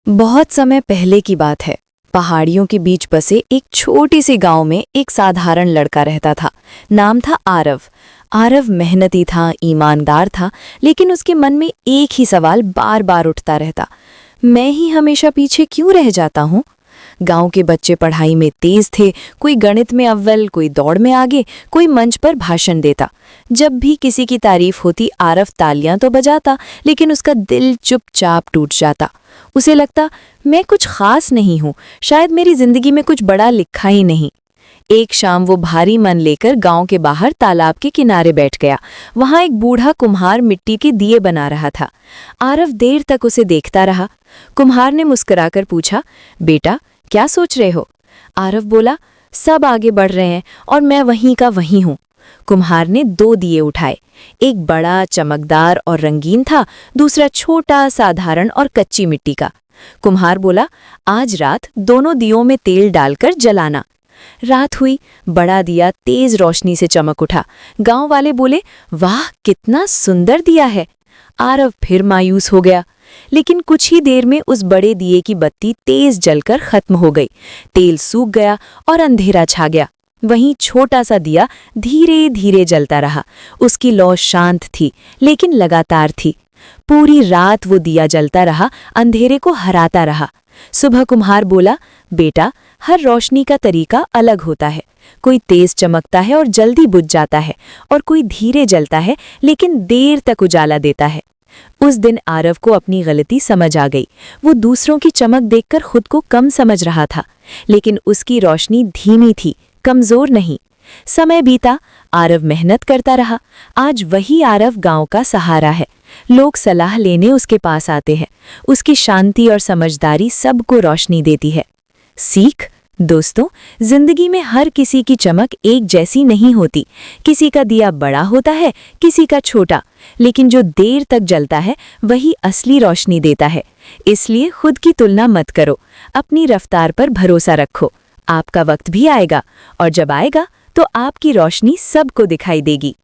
बहुत समय पहले की बात है। पहाड़ियों के बीच बसे एक छोटी सी गांव में एक साधारण लड़का रहता था। नाम था आरव। आरव मेहनती था, ईमानदार था, लेकिन उसके मन में एक ही सवाल बार बार उठता रहता। मैं ही हमेशा पीछे क्यों रह जाता हूँ? गांव के बच्चे पढ़ाई में तेज थे, कोई गणित में अव्वल, कोई दौड़ में आगे, कोई मंच पर भाषण देता। जब भी किसी की तारीफ होती आरव तालियां तो बजाता, लेकिन उसका दिल चुपचाप टूट जाता। उसे लगता मैं कुछ खास नहीं हूं, शायद मेरी जिंदगी में कुछ बड़ा लिखा ही नहीं। एक शाम वो भारी मन लेकर गांव के बाहर तालाब के किनारे बैठ गया। वहां एक बूढ़ा कुम्हार मिट्टी के दिए बना रहा था। आरव देर तक उसे देखता रहा। कुम्हार ने मुस्कुराकर पूछा, बेटा क्या सोच रहे हो? आरव बोला, सब आगे बढ़ रहे हैं और मैं वहीं का वहीं हूं। कुम्हार ने 2 दिए उठाए। एक बड़ा, चमकदार और रंगीन था, दूसरा छोटा, साधारण और कच्ची मिट्टी का। कुम्हार बोला, आज रात दोनों दियों में तेल डालकर जलाना। रात हुई, बड़ा दिया तेज रोशनी से चमक उठा। गांव वाले बोले, वाह कितना सुंदर दिया है। आरव फिर मायूस हो गया, लेकिन कुछ ही देर में उस बड़े दिए की बत्ती तेज जलकर खत्म हो गई। तेल सूख गया और अंधेरा छा गया। वहीं छोटा सा दिया धीरे धीरे जलता रहा। उसकी लौ शांत थी, लेकिन लगातार थी। पूरी रात वो दिया जलता रहा, अंधेरे को हराता रहा। सुबह कुम्हार बोला, बेटा हर रोशनी का तरीका अलग होता है। कोई तेज चमकता है और जल्दी बुझ जाता है, और कोई धीरे जलता है लेकिन देर तक उजाला देता है। उस दिन आरव को अपनी गलती समझ आ गई। वो दूसरों की चमक देखकर खुद को कम समझ रहा था, लेकिन उसकी रोशनी धीमी थी, कमजोर नहीं। समय बीता, आरव मेहनत करता रहा। आज वही आरव गांव का सहारा है। लोग सलाह लेने उसके पास आते हैं। उसकी शांति और समझदारी सबको रोशनी देती है। सीख दोस्तों, जिंदगी में हर किसी की चमक एक जैसी नहीं होती। किसी का दिया बड़ा होता है, किसी का छोटा, लेकिन जो देर तक जलता है वही असली रोशनी देता है। इसलिए खुद की तुलना मत करो, अपनी रफ्तार पर भरोसा रखो। आपका वक्त भी आएगा, और जब आएगा तो आपकी रोशनी सबको दिखाई देगी।